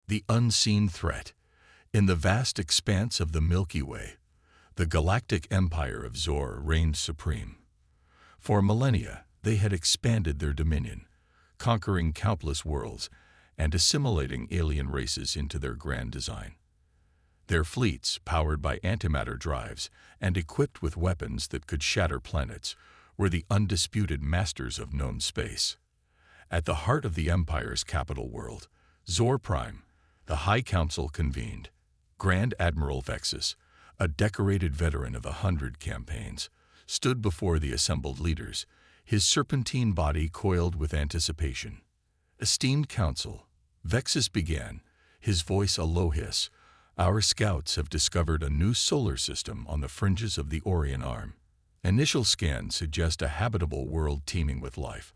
The unseen threat. In the vast expanse of the Milky Way, the galactic empire of Zor reigned supreme. For millennia, they had expanded their dominion, conquering countless worlds and assimilating alien races into their grand design. Their fleets, powered by antimatter drives and equipped with weapons that could shatter planets, were the undisputed masters of known space. At the heart of the Empire's capital world, Zor Prime, the High Council convened. Grand Admiral Vexus, a decorated veteran of 100 campaigns, stood before the assembled leaders, his serpentine body coiled with anticipation. "Esteemed Council," Vexus began, his voice a low hiss, "our scouts have discovered a new solar system on the fringes of the Orion Arm. Initial scans suggest a habitable world teeming with life.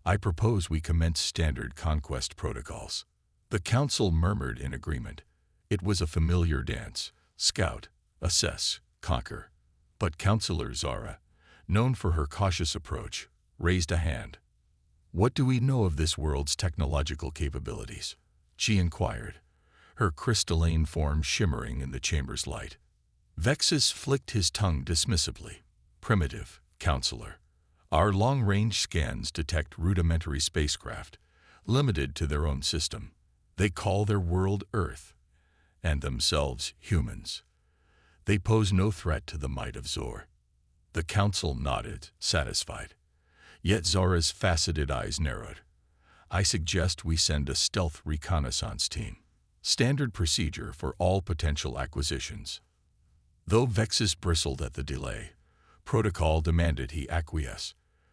I propose we commence standard conquest protocols." The Council murmured in agreement. It was a familiar dance: scout, assess, conquer. But Councillor Zara, known for her cautious approach, raised a hand. "What do we know of this world's technological capabilities?" she inquired, her crystalline form shimmering in the chamber's light. Vexus flicked his tongue dismissively. "Primitive, Councillor. Our long-range scans detect rudimentary spacecraft, limited to their own system. They call their world Earth, and themselves humans. They pose no threat to the might of Zor." The Council nodded, satisfied. Yet Zara's faceted eyes narrowed. "I suggest we send a stealth reconnaissance team. Standard procedure for all potential acquisitions." Though Vexus bristled at the delay, protocol demanded he acquiesce.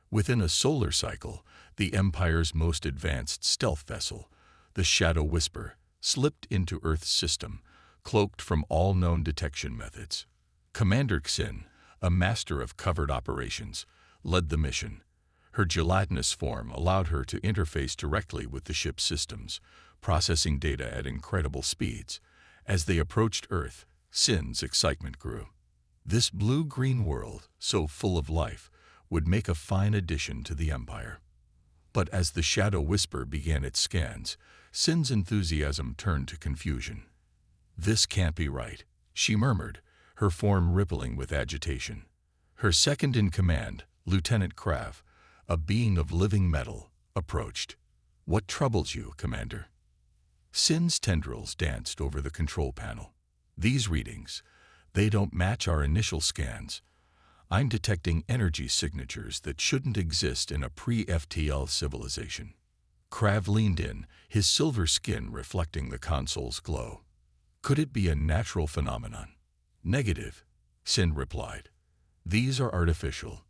Within a solar cycle, the Empire's most advanced stealth vessel, the Shadow Whisper, slipped into Earth's system, cloaked from all known detection methods. Commander Xin, a master of covert operations, led the mission. Her gelatinous form allowed her to interface directly with the ship's systems, processing data at incredible speeds. As they approached Earth, Xin's excitement grew. This blue-green world, so full of life, would make a fine addition to the Empire. But as the Shadow Whisper began its scans, Xin's enthusiasm turned to confusion. "This can't be right," she murmured, her form rippling with agitation. Her second-in-command, Lieutenant Krav, a being of living metal, approached. "What troubles you, Commander?" Xin's tendrils danced over the control panel. "These readings, they don't match our initial scans. I'm detecting energy signatures that shouldn't exist in a pre-FTL civilization." Krav leaned in, his silver skin reflecting the console's glow. "Could it be a natural phenomenon?" "Negative," Xin replied. "These are artificial.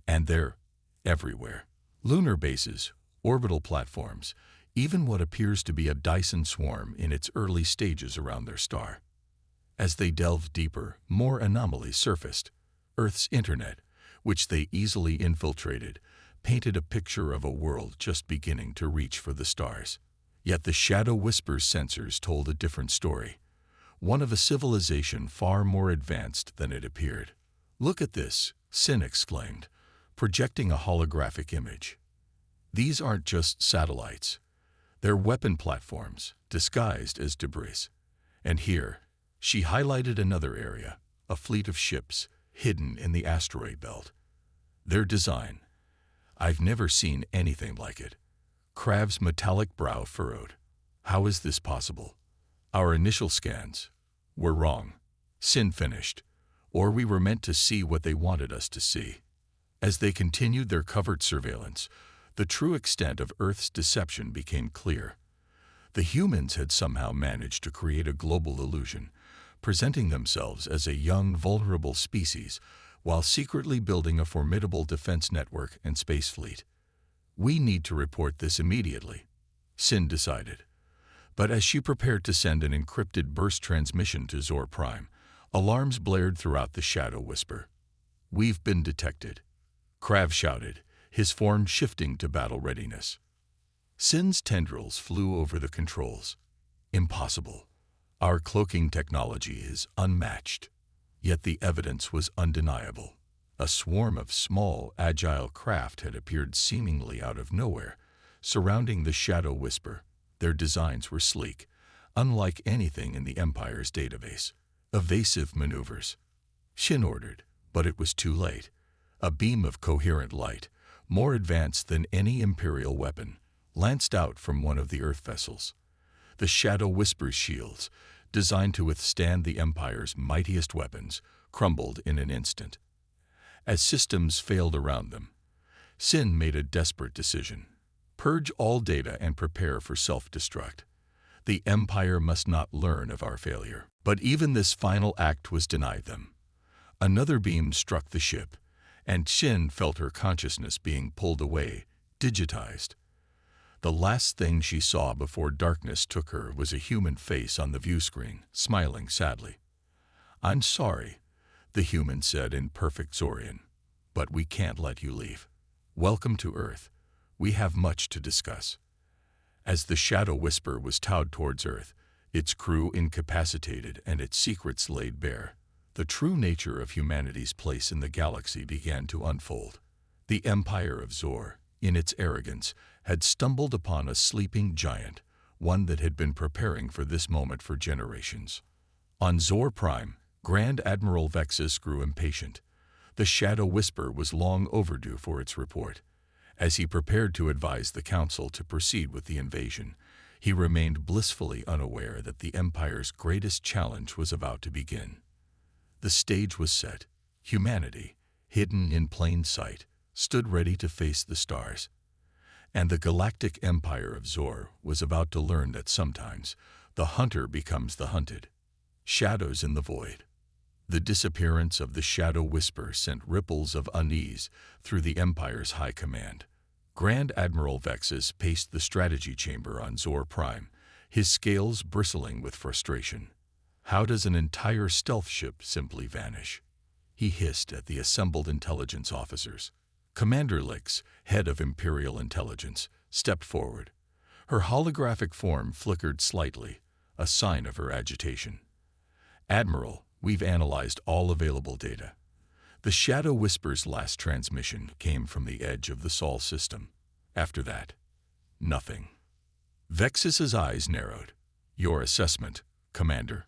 And they're everywhere. Lunar bases, orbital platforms, even what appears to be a Dyson swarm in its early stages around their star." As they delved deeper, more anomalies surfaced. Earth's internet, which they easily infiltrated, painted a picture of a world just beginning to reach for the stars. Yet the Shadow Whisper's sensors told a different story, one of a civilization far more advanced than it appeared. "Look at this," Xin exclaimed, projecting a holographic image. "These aren't just satellites. They're weapon platforms, disguised as debris. And here," she highlighted another area, a fleet of ships, hidden in the asteroid belt. "Their design, I've never seen anything like it." Krav's metallic brow furrowed. "How is this possible? Our initial scans were wrong," Xin finished, "or we were meant to see what they wanted us to see." As they continued their covert surveillance, the true extent of Earth's deception became clear. The humans had somehow managed to create a global illusion, presenting themselves as a young, vulnerable species, while secretly building a formidable defense network and space fleet. "We need to report this immediately," Xin decided. But as she prepared to send an encrypted burst transmission to Zor Prime, alarms blared throughout the Shadow Whisper. "We've been detected," Krav shouted, his form shifting to battle readiness. Xin's tendrils flew over the controls. "Impossible. Our cloaking technology is unmatched." Yet the evidence was undeniable. A swarm of small, agile craft had appeared seemingly out of nowhere, surrounding the Shadow Whisper. Their designs were sleek, unlike anything in the Empire's database. Evasive maneuvers. Shin ordered, but it was too late. A beam of coherent light, more advanced than any Imperial weapon, lanced out from one of the Earth vessels. The Shadow Whisper's shields, designed to withstand the Empire's mightiest weapons, crumbled in an instant. As systems failed around them, Sin made a desperate decision. Purge all data and prepare for self-destruct. The Empire must not learn of our failure. But even this final act was denied them. Another beam struck the ship, and Shin felt her consciousness being pulled away, digitized. The last thing she saw before darkness took her was a human face on the view screen, smiling sadly. "I'm sorry," the human said in perfect Zorian, "but we can't let you leave. Welcome to Earth. We have much to discuss." As the Shadow Whisper was towed towards Earth, its crew incapacitated and its secrets laid bare, the true nature of humanity's place in the galaxy began to unfold. The Empire of Zor, in its arrogance, had stumbled upon a sleeping giant, one that had been preparing for this moment for generations. On Zor Prime, Grand Admiral Vexus grew impatient. The Shadow Whisper was long overdue for its report. As he prepared to advise the Council to proceed with the invasion, he remained blissfully unaware that the Empire's greatest challenge was about to begin. The stage was set. Humanity, hidden in plain sight, stood ready to face the stars. And the Galactic Empire of Zor was about to learn that sometimes the hunter becomes the hunted. Shadows in the void. The disappearance of the Shadow Whisper sent ripples of unease through the Empire's high command. Grand Admiral Vexus paced the strategy chamber on Zor Prime, his scales bristling with frustration. How does an entire stealth ship simply vanish? He hissed at the assembled intelligence officers. Commander Lix, head of Imperial Intelligence, stepped forward. Her holographic form flickered slightly, a sign of her agitation. "Admiral, we've analyzed all available data." The Shadow Whisper's last transmission came from the edge of the Sol system. After that, nothing. Vexus's eyes narrowed. "Your assessment, Commander?"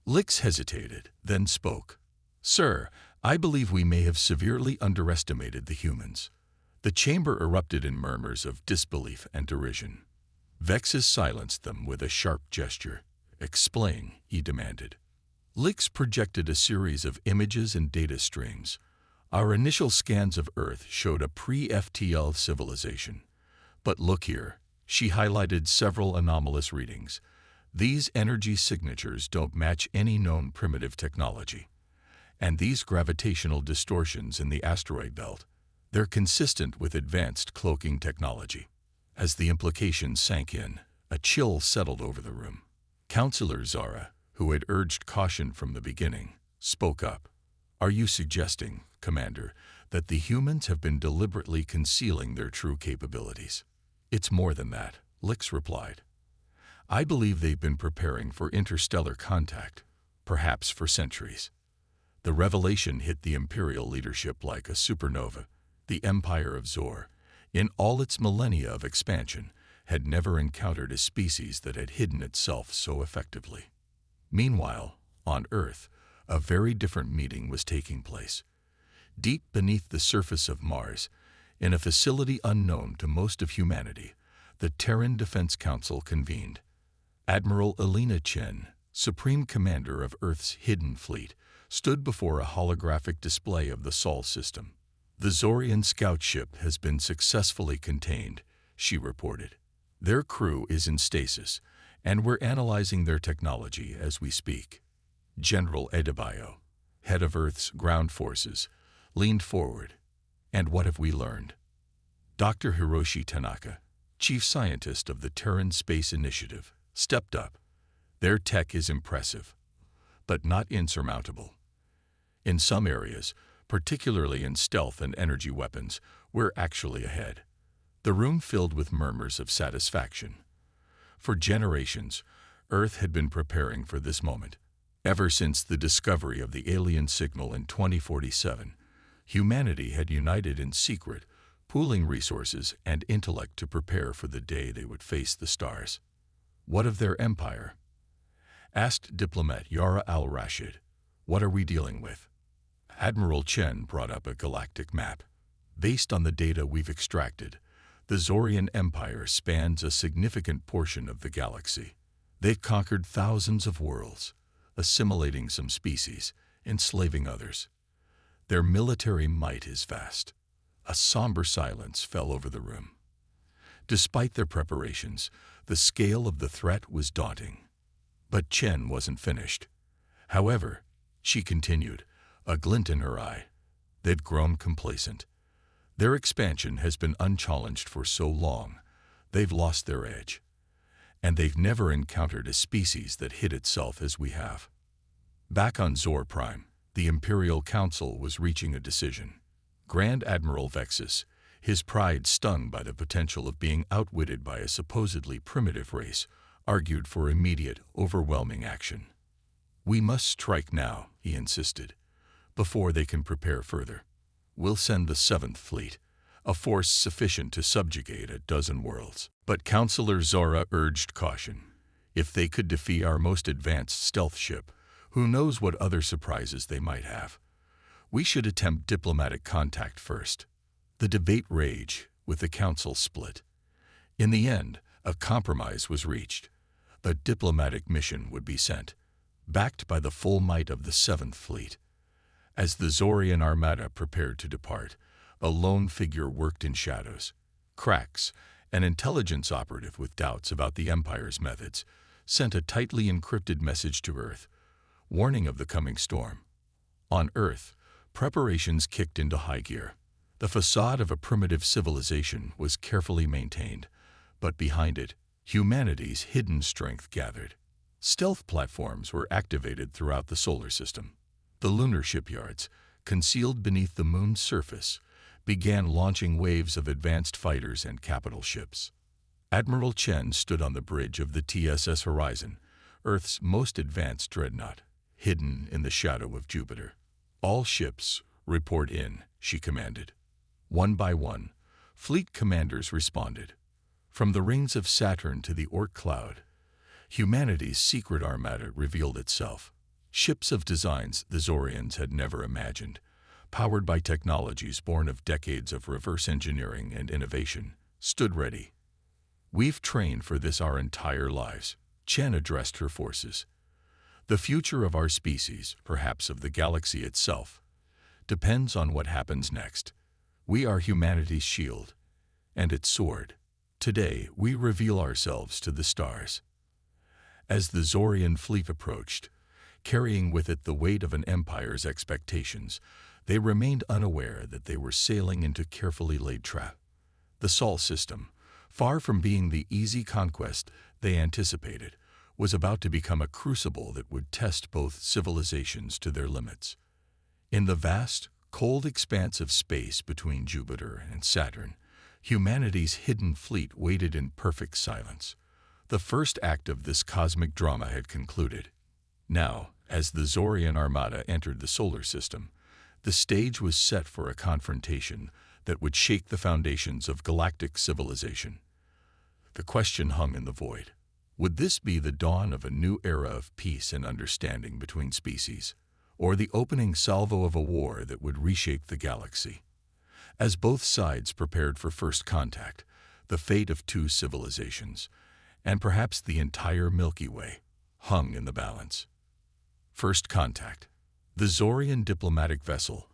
Lix hesitated, then spoke. "Sir, I believe we may have severely underestimated the humans." The chamber erupted in murmurs of disbelief and derision. Vexus silenced them with a sharp gesture. "Explain," he demanded. Lix projected a series of images and data streams. "Our initial scans of Earth showed a pre-FTL civilization. But look here," she highlighted several anomalous readings. "These energy signatures don't match any known primitive technology. And these gravitational distortions in the asteroid belt, they're consistent with advanced cloaking technology." As the implications sank in, a chill settled over the room. Counselor Zara, who had urged caution from the beginning, spoke up. "Are you suggesting, Commander, that the humans have been deliberately concealing their true capabilities?" "It's more than that," Lix replied. "I believe they've been preparing for interstellar contact, perhaps for centuries." The revelation hit the Imperial leadership like a supernova. The Empire of Zor, in all its millennia of expansion, had never encountered a species that had hidden itself so effectively. Meanwhile, on Earth, a very different meeting was taking place. Deep beneath the surface of Mars, in a facility unknown to most of humanity, the Terran Defense Council convened. Admiral Elena Chen, Supreme Commander of Earth's hidden fleet, stood before a holographic display of the Sol system. "The Zorian scout ship has been successfully contained," she reported. "Their crew is in stasis, and we're analyzing their technology as we speak." General Adebayo, head of Earth's ground forces, leaned forward. "And what have we learned?" Dr. Hiroshi Tanaka, chief scientist of the Terran Space Initiative, stepped up. "Their tech is impressive, but not insurmountable. In some areas, particularly in stealth and energy weapons, we're actually ahead." The room filled with murmurs of satisfaction. For generations, Earth had been preparing for this moment. Ever since the discovery of the alien signal in 2047, humanity had united in secret, pooling resources and intellect to prepare for the day they would face the stars. What of their empire? Asked diplomat Yara al-Rashid, "What are we dealing with?" Admiral Chen brought up a galactic map. Based on the data we've extracted, the Zorian Empire spans a significant portion of the galaxy. They've conquered thousands of worlds, assimilating some species, enslaving others. Their military might is vast. A somber silence fell over the room. Despite their preparations, the scale of the threat was daunting. But Chen wasn't finished. However, she continued, a glint in her eye. They've grown complacent. Their expansion has been unchallenged for so long, they've lost their edge. And they've never encountered a species that hid itself as we have. Back on Zor Prime, the Imperial Council was reaching a decision. Grand Admiral Vexus, his pride stung by the potential of being outwitted by a supposedly primitive race, argued for immediate, overwhelming action. "We must strike now," he insisted, "before they can prepare further. We'll send the 7th Fleet, a force sufficient to subjugate a dozen worlds." But Counselor Zora urged caution. If they could defeat our most advanced stealth ship, who knows what other surprises they might have? We should attempt diplomatic contact first. The debate raged, with the council split. In the end, a compromise was reached. A diplomatic mission would be sent, backed by the full might of the 7th Fleet. As the Zorian armada prepared to depart, a lone figure worked in shadows. Krax, an intelligence operative with doubts about the Empire's methods, sent a tightly encrypted message to Earth, warning of the coming storm. On Earth, preparations kicked into high gear. The facade of a primitive civilization was carefully maintained, but behind it, humanity's hidden strength gathered. Stealth platforms were activated throughout the solar system. The lunar shipyards, concealed beneath the moon's surface, began launching waves of advanced fighters and capital ships. Admiral Chen stood on the bridge of the TSS Horizon, Earth's most advanced dreadnought, hidden in the shadow of Jupiter. "All ships, report in," she commanded. One by one, fleet commanders responded. From the rings of Saturn to the Orc cloud, humanity's secret armada revealed itself. Ships of designs the Zorians had never imagined, powered by technologies born of decades of reverse engineering and innovation, stood ready. "We've trained for this our entire lives," Chen addressed her forces. "The future of our species, perhaps of the galaxy itself, depends on what happens next. We are humanity's shield and its sword. Today, we reveal ourselves to the stars." As the Zorian fleet approached, carrying with it the weight of an empire's expectations, they remained unaware that they were sailing into carefully laid trap. The Sol system, far from being the easy conquest they anticipated, was about to become a crucible that would test both civilizations to their limits. In the vast, cold expanse of space between Jupiter and Saturn, humanity's hidden fleet waited in perfect silence. The first act of this cosmic drama had concluded. Now, as the Zorian armada entered the solar system, the stage was set for a confrontation that would shake the foundations of galactic civilization. The question hung in the void. Would this be the dawn of a new era of peace and understanding between species, or the opening salvo of a war that would reshape the galaxy? As both sides prepared for first contact, the fate of two civilizations, and perhaps the entire Milky Way, hung in the balance. First contact. The Zorian diplomatic vessel,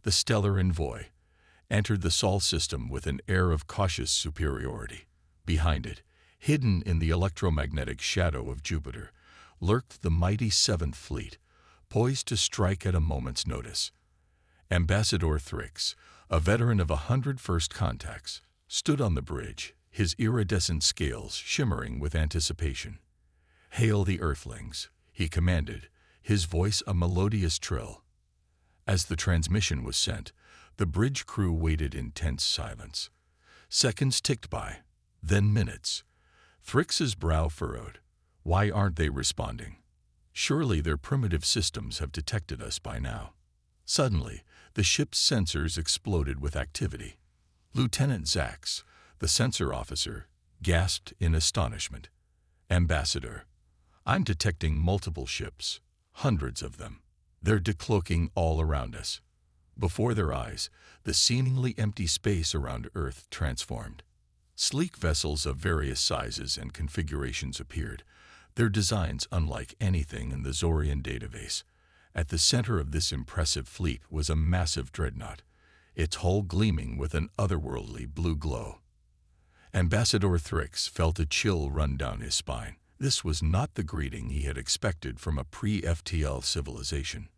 the Stellar Envoy, entered the Sol system with an air of cautious superiority. Behind it, hidden in the electromagnetic shadow of Jupiter, lurked the mighty 7th Fleet, poised to strike at a moment's notice. Ambassador Thrix, a veteran of 100 first contacts, stood on the bridge, his iridescent scales shimmering with anticipation. "Hail the Earthlings," he commanded, his voice a melodious trill. As the transmission was sent, the bridge crew waited in tense silence. Seconds ticked by, then minutes. Thrix's brow furrowed. Why aren't they responding? Surely their primitive systems have detected us by now. Suddenly, the ship's sensors exploded with activity. Lieutenant Zax, the sensor officer, gasped in astonishment. "Ambassador, I'm detecting multiple ships, hundreds of them. They're decloaking all around us. Before their eyes, the seemingly empty space around Earth transformed. Sleek vessels of various sizes and configurations appeared, their designs unlike anything in the Zorian database. At the center of this impressive fleet was a massive dreadnought, its hull gleaming with an otherworldly blue glow. Ambassador Thrix felt a chill run down his spine. This was not the greeting he had expected from a pre-FTL civilization.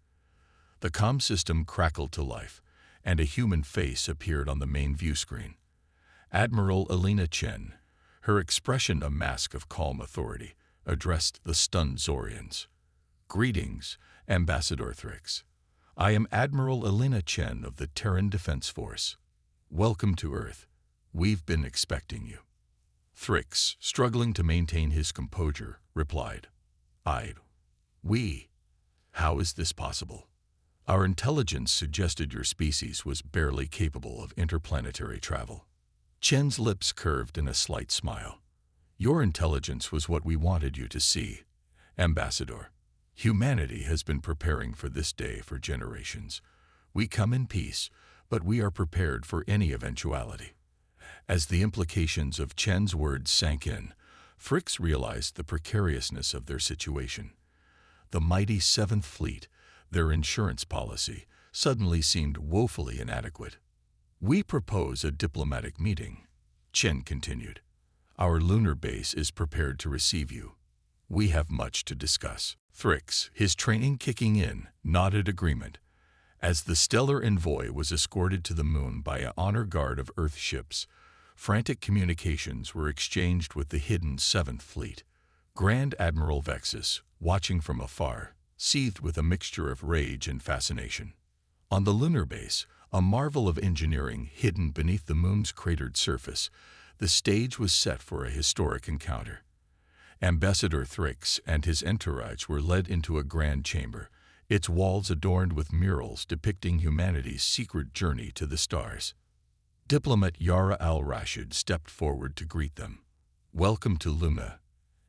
The comm system crackled to life, and a human face appeared on the main view screen. Admiral Elena Chen, her expression a mask of calm authority, addressed the stunned Zorians. "Greetings, Ambassador Thrix. I am Admiral Elena Chen of the Terran Defense Force. Welcome to Earth. We've been expecting you." Thrix, struggling to maintain his composure, replied, We? How is this possible? Our intelligence suggested your species was barely capable of interplanetary travel." Chen's lips curved in a slight smile. "Your intelligence was what we wanted you to see, Ambassador. Humanity has been preparing for this day for generations. We come in peace, but we are prepared for any eventuality." As the implications of Chen's words sank in, Thrix realized the precariousness of their situation. The mighty Seventh Fleet, their insurance policy, suddenly seemed woefully inadequate. "We propose a diplomatic meeting," Chen continued. "Our lunar base is prepared to receive you. We have much to discuss." Thrix, his training kicking in, nodded agreement. As the stellar envoy was escorted to the moon by an honor guard of Earth ships, frantic communications were exchanged with the hidden Seventh Fleet. Grand Admiral Vexus, watching from afar, seethed with a mixture of rage and fascination. On the lunar base, a marvel of engineering hidden beneath the moon's cratered surface, the stage was set for a historic encounter. Ambassador Thrix and his entourage were led into a grand chamber, its walls adorned with murals depicting humanity's secret journey to the stars. Diplomat Yara al-Rashid stepped forward to greet them. "Welcome to Luna,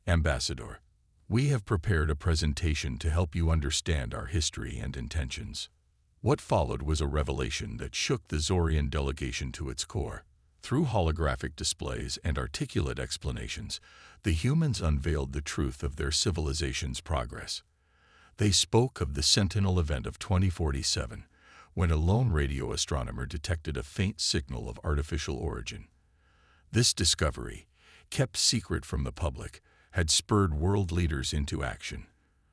Ambassador. We have prepared a presentation to help you understand our history and intentions." What followed was a revelation that shook the Zorian delegation to its core. Through holographic displays and articulate explanations, the humans unveiled the truth of their civilization's progress. They spoke of the Sentinel event of 2047, when a lone radio astronomer detected a faint signal of artificial origin. This discovery, kept secret from the public, had spurred world leaders into action.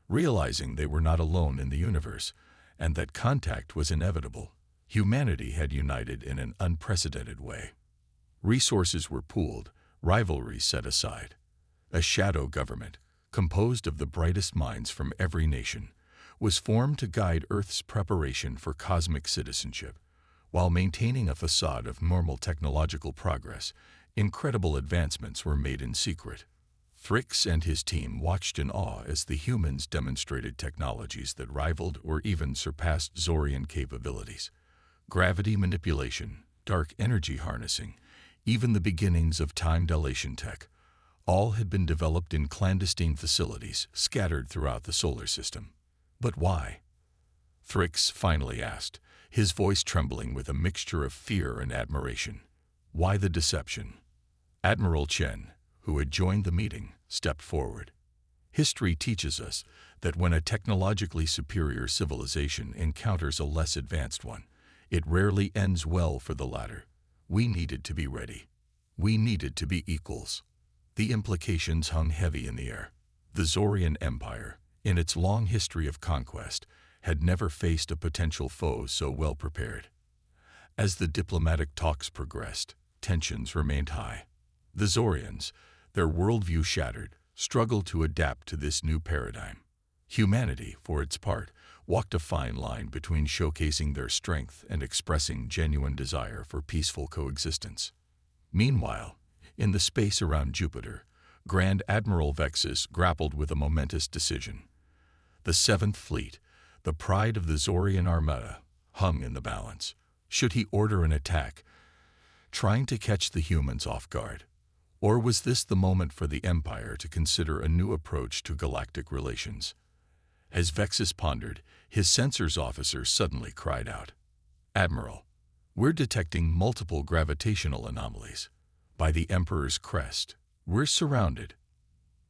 Realizing they were not alone in the universe, and that contact was inevitable, humanity had united in an unprecedented way. Resources were pooled, rivalries set aside. A shadow government, composed of the brightest minds from every nation, was formed to guide Earth's preparation for cosmic citizenship. While maintaining a facade of normal technological progress, incredible advancements were made in secret. Thrix and his team watched in awe as the humans demonstrated technologies that rivaled or even surpassed Zorian capabilities. Gravity manipulation, dark energy harnessing, even the beginnings of time dilation tech, all had been developed in clandestine facilities scattered throughout the solar system. But why? Thrix finally asked, his voice trembling with a mixture of fear and admiration. Why the deception? Admiral Chen, who had joined the meeting, stepped forward. History teaches us that when a technologically superior civilization encounters a less advanced one, it rarely ends well for the latter. We needed to be ready. We needed to be equals. The implications hung heavy in the air. The Zorian Empire, in its long history of conquest, had never faced a potential foe so well prepared. As the diplomatic talks progressed, tensions remained high. The Zorians, their worldview shattered, struggled to adapt to this new paradigm. Humanity, for its part, walked a fine line between showcasing their strength and expressing genuine desire for peaceful coexistence. Meanwhile, in the space around Jupiter, Grand Admiral Vexus grappled with a momentous decision. The Seventh Fleet, the pride of the Zorian Armada, hung in the balance. Should he order an attack, trying to catch the humans off guard, Or was this the moment for the Empire to consider a new approach to galactic relations? As Vexus pondered, his sensors officer suddenly cried out, "Admiral, we're detecting multiple gravitational anomalies. By the Emperor's crest, we're surrounded."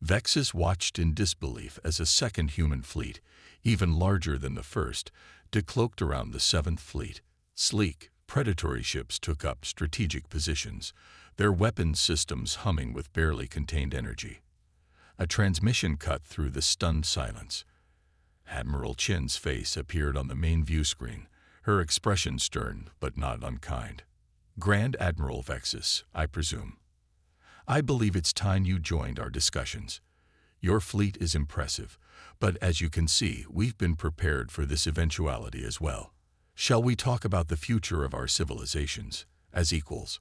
Vexus watched in disbelief as a second human fleet, even larger than the first, decloaked around the Seventh Fleet. Sleek, predatory ships took up strategic positions, their weapons systems humming with barely contained energy. A transmission cut through the stunned silence. Admiral Chen's face appeared on the main view screen, her expression stern but not unkind. "Grand Admiral Vexus, I presume. I believe it's time you joined our discussions. Your fleet is impressive, but as you can see, we've been prepared for this eventuality as well. Shall we talk about the future of our civilizations, as equals?"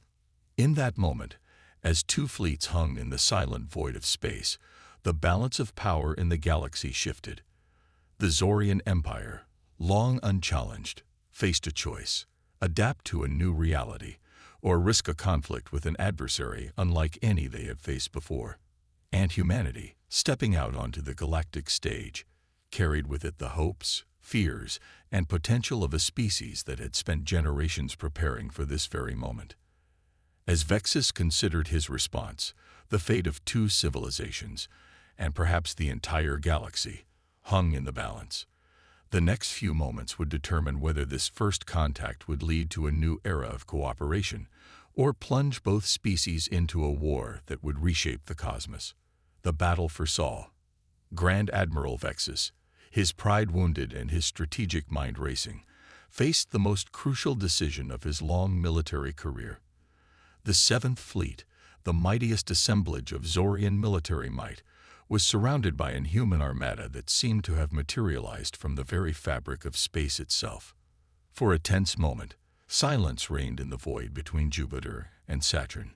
In that moment, as two fleets hung in the silent void of space, the balance of power in the galaxy shifted. The Zorian Empire, long unchallenged, faced a choice: adapt to a new reality, or risk a conflict with an adversary unlike any they had faced before. And humanity, stepping out onto the galactic stage, carried with it the hopes, fears, and potential of a species that had spent generations preparing for this very moment. As Vexus considered his response, the fate of two civilizations, and perhaps the entire galaxy, hung in the balance. The next few moments would determine whether this first contact would lead to a new era of cooperation, or plunge both species into a war that would reshape the cosmos. The battle for Sol. Grand Admiral Vexus, his pride wounded and his strategic mind racing, faced the most crucial decision of his long military career. The Seventh Fleet, the mightiest assemblage of Zorian military might, was surrounded by an human armada that seemed to have materialized from the very fabric of space itself. For a tense moment, silence reigned in the void between Jupiter and Saturn.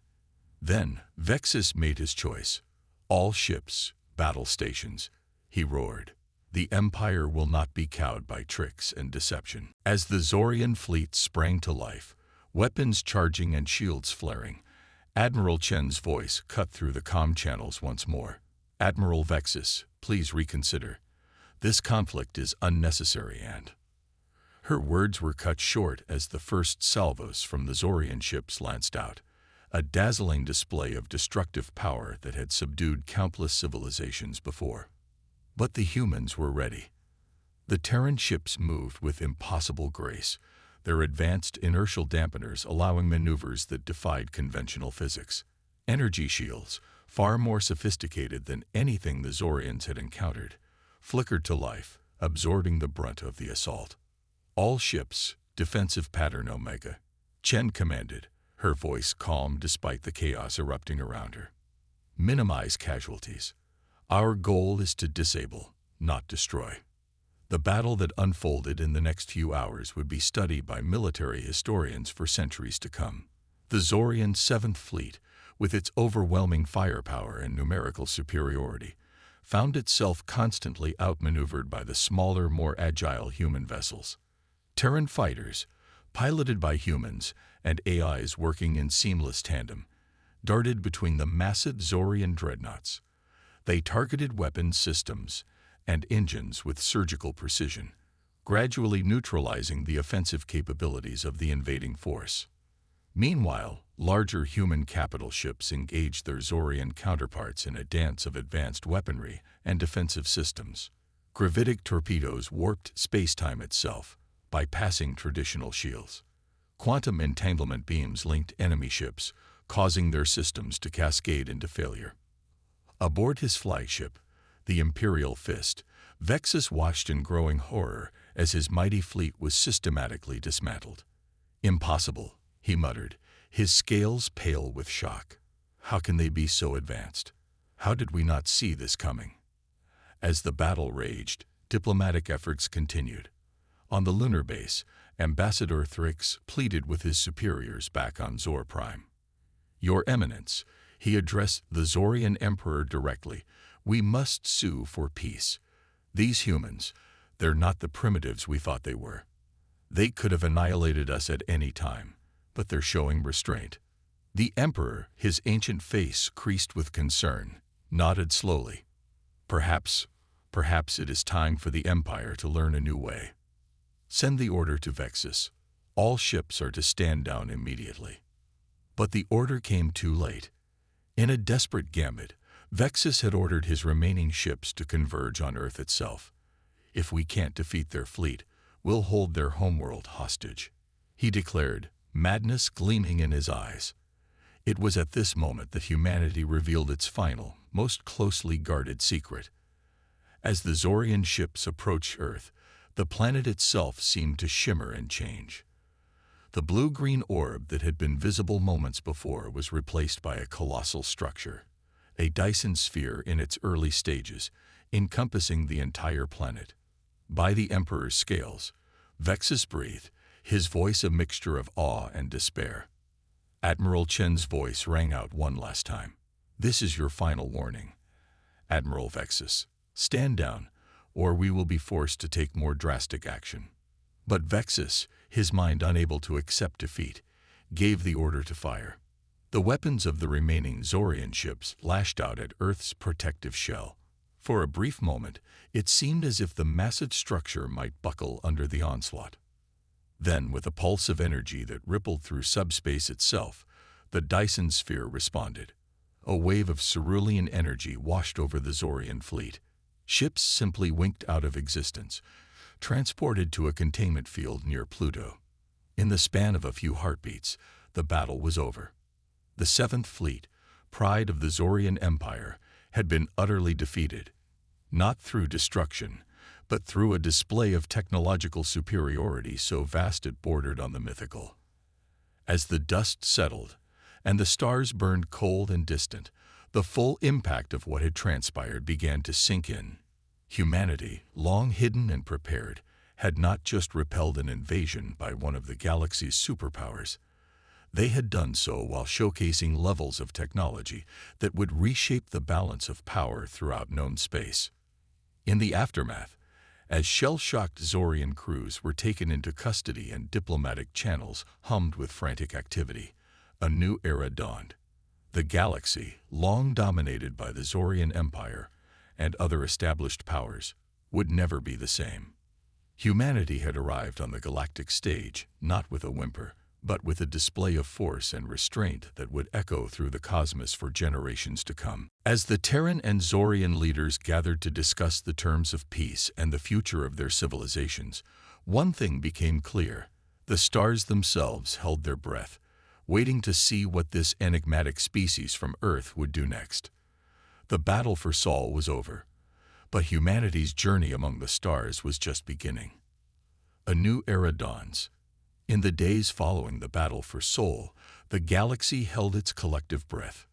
Then, Vexus made his choice. "All ships, battle stations," he roared. "The Empire will not be cowed by tricks and deception." As the Zorian fleet sprang to life, weapons charging and shields flaring, Admiral Chen's voice cut through the comm channels once more. "Admiral Vexus, please reconsider. This conflict is unnecessary and—" Her words were cut short as the first salvos from the Zorian ships lanced out, a dazzling display of destructive power that had subdued countless civilizations before. But the humans were ready. The Terran ships moved with impossible grace, their advanced inertial dampeners allowing maneuvers that defied conventional physics. Energy shields, far more sophisticated than anything the Zorians had encountered, flickered to life, absorbing the brunt of the assault. "All ships, defensive pattern Omega," Chen commanded, her voice calm despite the chaos erupting around her. "Minimize casualties. Our goal is to disable, not destroy." The battle that unfolded in the next few hours would be studied by military historians for centuries to come. The Zorian Seventh Fleet, with its overwhelming firepower and numerical superiority, found itself constantly outmaneuvered by the smaller, more agile human vessels. Terran fighters, piloted by humans and AIs working in seamless tandem, darted between the massive Zorian dreadnoughts. They targeted weapons systems and engines with surgical precision, gradually neutralizing the offensive capabilities of the invading force. Meanwhile, larger human capital ships engaged their Zorian counterparts in a dance of advanced weaponry and defensive systems. Gravitic torpedoes warped space-time itself, bypassing traditional shields. Quantum entanglement beams linked enemy ships, causing their systems to cascade into failure. Aboard his flagship, the Imperial Fist, Vexus watched in growing horror as his mighty fleet was systematically dismantled. "Impossible," he muttered, his scales pale with shock. "How can they be so advanced? How did we not see this coming?" As the battle raged, diplomatic efforts continued. On the lunar base, Ambassador Thrix pleaded with his superiors back on Zor Prime. "Your Eminence," he addressed the Zorian Emperor directly, "we must sue for peace. These humans, they're not the primitives we thought they were. They could have annihilated us at any time, but they're showing restraint. The Emperor, his ancient face creased with concern, nodded slowly. Perhaps it is time for the Empire to learn a new way. Send the order to Vexus. All ships are to stand down immediately. But the order came too late. In a desperate gambit, Vexus had ordered his remaining ships to converge on Earth itself. If we can't defeat their fleet, we'll hold their homeworld hostage, he declared, madness gleaming in his eyes. It was at this moment that humanity revealed its final, most closely guarded secret. As the Zorian ships approached Earth, the planet itself seemed to shimmer and change. The blue-green orb that had been visible moments before was replaced by a colossal structure, a Dyson sphere in its early stages, encompassing the entire planet. By the Emperor's scales, Vexus breathed, his voice a mixture of awe and despair. Admiral Chen's voice rang out one last time. This is your final warning. Admiral Vexus, stand down, or we will be forced to take more drastic action. But Vexus, his mind unable to accept defeat, gave the order to fire. The weapons of the remaining Zorian ships lashed out at Earth's protective shell. For a brief moment, it seemed as if the massive structure might buckle under the onslaught. Then, with a pulse of energy that rippled through subspace itself, the Dyson sphere responded. A wave of cerulean energy washed over the Zorian fleet. Ships simply winked out of existence, transported to a containment field near Pluto. In the span of a few heartbeats, the battle was over. The Seventh Fleet, pride of the Zorian Empire, had been utterly defeated, not through destruction, but through a display of technological superiority so vast it bordered on the mythical. As the dust settled, and the stars burned cold and distant, the full impact of what had transpired began to sink in. Humanity, long hidden and prepared, had not just repelled an invasion by one of the galaxy's superpowers. They had done so while showcasing levels of technology that would reshape the balance of power throughout known space. In the aftermath, as shell-shocked Zorian crews were taken into custody and diplomatic channels hummed with frantic activity, a new era dawned. The galaxy, long dominated by the Zorian Empire and other established powers, would never be the same. Humanity had arrived on the galactic stage, not with a whimper, but with a display of force and restraint that would echo through the cosmos for generations to come. As the Terran and Zorian leaders gathered to discuss the terms of peace and the future of their civilizations, one thing became clear. The stars themselves held their breath, waiting to see what this enigmatic species from Earth would do next. The battle for Sol was over, but humanity's journey among the stars was just beginning. A new era dawns. In the days following the battle for Sol, the galaxy held its collective breath.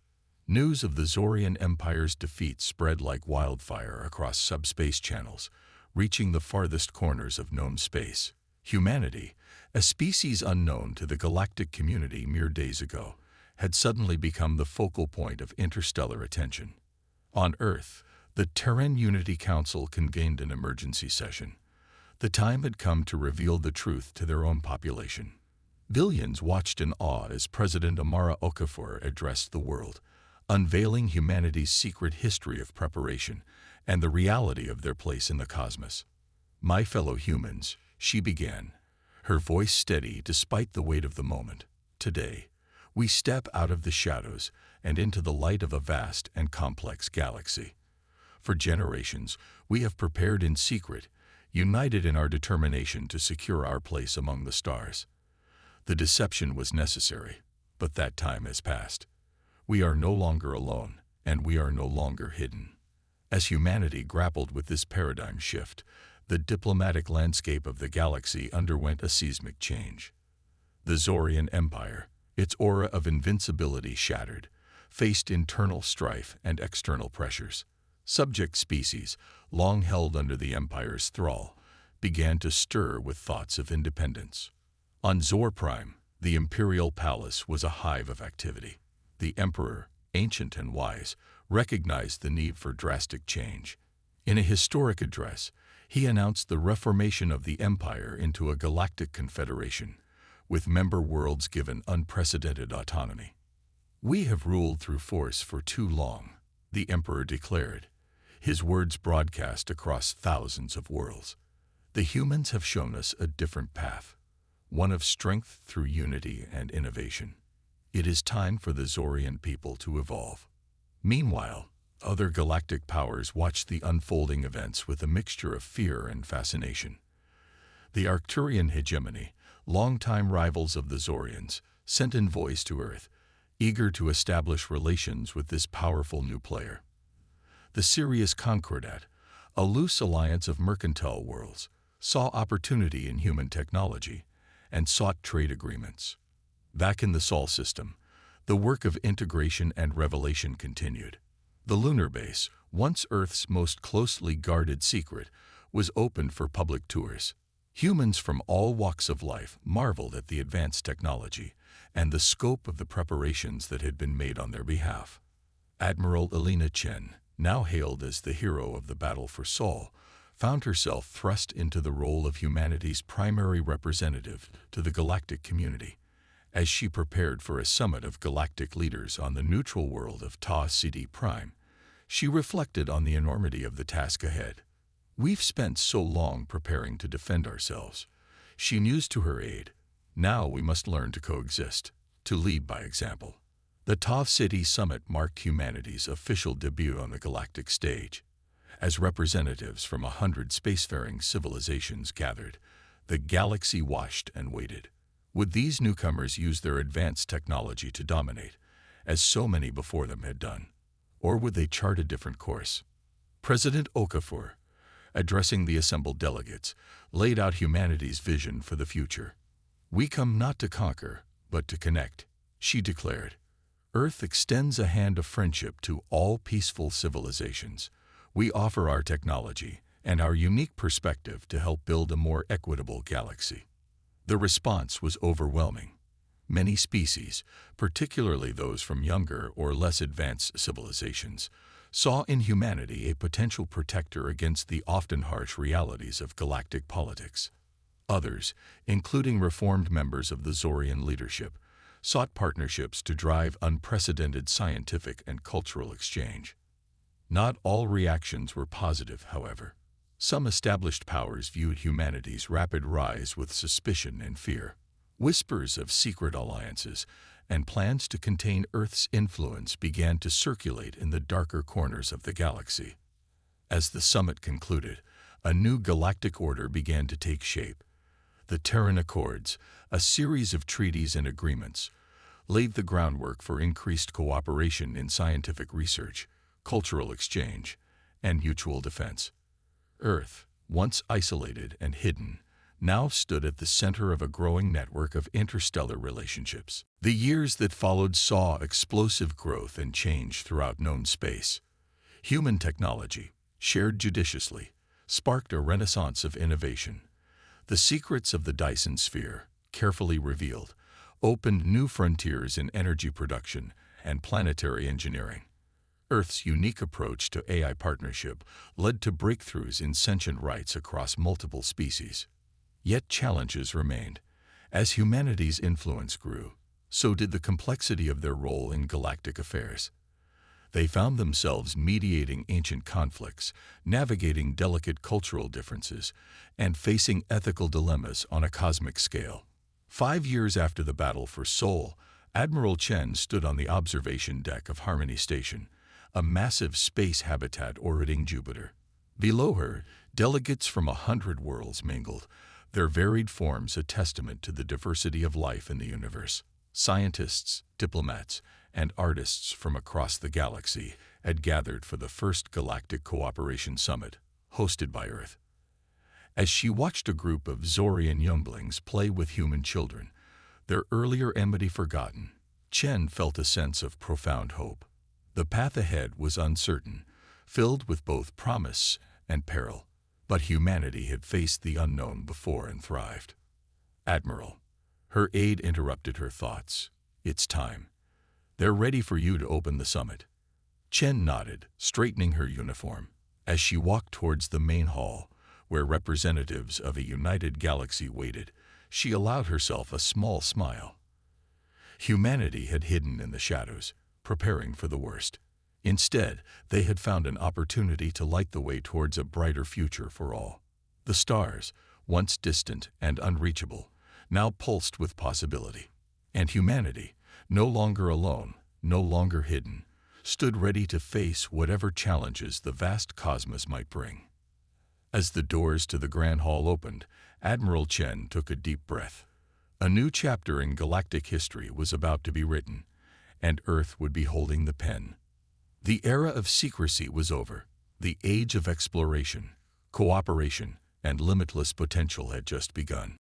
News of the Zorian Empire's defeat spread like wildfire across subspace channels, reaching the farthest corners of known space. Humanity, a species unknown to the galactic community mere days ago, had suddenly become the focal point of interstellar attention. On Earth, the Terran Unity Council convened an emergency session. The time had come to reveal the truth to their own population. Billions watched in awe as President Amara Okafor addressed the world, unveiling humanity's secret history of preparation and the reality of their place in the cosmos. "My fellow humans," she began, her voice steady despite the weight of the moment. "Today, we step out of the shadows and into the light of a vast and complex galaxy. For generations, we have prepared in secret, united in our determination to secure our place among the stars. The deception was necessary, but that time has passed. We are no longer alone, and we are no longer hidden." As humanity grappled with this paradigm shift, the diplomatic landscape of the galaxy underwent a seismic change. The Zorian Empire, its aura of invincibility shattered, faced internal strife and external pressures. Subject species, long held under the Empire's thrall, began to stir with thoughts of independence. On Zor Prime, the imperial palace was a hive of activity. The Emperor, ancient and wise, recognized the need for drastic change. In a historic address, he announced the reformation of the Empire into a galactic confederation, with member worlds given unprecedented autonomy. "We have ruled through force for too long," the Emperor declared, his words broadcast across thousands of worlds. "The humans have shown us a different path, one of strength through unity and innovation. It is time for the Zorian people to evolve." Meanwhile, other galactic powers watched the unfolding events with a mixture of fear and fascination. The Arcturian hegemony, longtime rivals of the Zorians, sent envoys to Earth, eager to establish relations with this powerful new player. The Sirius Concordat, a loose alliance of mercantile worlds, saw opportunity in human technology and sought trade agreements. Back in the Sol system, the work of integration and revelation continued. The lunar base, once Earth's most closely guarded secret, was opened for public tours. Humans from all walks of life marveled at the advanced technology and the scope of the preparations that had been made on their behalf. Admiral Elena Chen, now hailed as the hero of the battle for Sol, found herself thrust into the role of humanity's primary representative to the galactic community. As she prepared for a summit of galactic leaders on the neutral world of Ta Ceti Prime, she reflected on the enormity of the task ahead. "We've spent so long preparing to defend ourselves," she mused to her aide. "Now we must learn to coexist, to lead by example." The Ta Ceti Summit marked humanity's official debut on the galactic stage. As representatives from 100 spacefaring civilizations gathered, the galaxy watched and waited. Would these newcomers use their advanced technology to dominate, as so many before them had done? Or would they chart a different course? President Okafor, addressing the assembled delegates, laid out humanity's vision for the future. "We come not to conquer, but to connect," she declared. "Earth extends a hand of friendship to all peaceful civilizations. We offer our technology and our unique perspective to help build a more equitable galaxy." The response was overwhelming. Many species, particularly those from younger or less advanced civilizations, saw in humanity a potential protector against the often harsh realities of galactic politics. Others, including reformed members of the Zorian leadership, sought partnerships to drive unprecedented scientific and cultural exchange. Not all reactions were positive, however. Some established powers viewed humanity's rapid rise with suspicion and fear. Whispers of secret alliances and plans to contain Earth's influence began to circulate in the darker corners of the galaxy. As the summit concluded, a new galactic order began to take shape. The Terran Accords, a series of treaties and agreements, laid the groundwork for increased cooperation in scientific research, cultural exchange, and mutual defense. Earth, once isolated and hidden, now stood at the center of a growing network of interstellar relationships. The years that followed saw explosive growth and change throughout known space. Human technology, shared judiciously, sparked a renaissance of innovation. The secrets of the Dyson sphere, carefully revealed, opened new frontiers in energy production and planetary engineering. Earth's unique approach to AI partnership led to breakthroughs in sentient rights across multiple species. Yet challenges remained. As humanity's influence grew, so did the complexity of their role in galactic affairs. They found themselves mediating ancient conflicts, navigating delicate cultural differences, and facing ethical dilemmas on a cosmic scale. 5 years after the battle for Sol, Admiral Chen stood on the observation deck of Harmony Station, a massive space habitat orbiting Jupiter. Below her, delegates from 100 worlds mingled, their varied forms a testament to the diversity of life in the universe. Scientists, diplomats, and artists from across the galaxy had gathered for the first Galactic Cooperation Summit, hosted by Earth. As she watched a group of Zorian younglings play with human children, their earlier enmity forgotten, Chen felt a sense of profound hope. The path ahead was uncertain, filled with both promise and peril, but humanity had faced the unknown before and thrived. "Admiral," her aide interrupted her thoughts. "It's time. They're ready for you to open the summit." Chen nodded, straightening her uniform. As she walked towards the main hall, where representatives of a united galaxy waited, she allowed herself a small smile. Humanity had hidden in the shadows, preparing for the worst. Instead, they had found an opportunity to light the way towards a brighter future for all. The stars, once distant and unreachable, now pulsed with possibility. And humanity, no longer alone, no longer hidden, stood ready to face whatever challenges the vast cosmos might bring. As the doors to the Grand Hall opened, Admiral Chen took a deep breath. A new chapter in galactic history was about to be written, and Earth would be holding the pen. The era of secrecy was over. The age of exploration, cooperation, and limitless potential had just begun.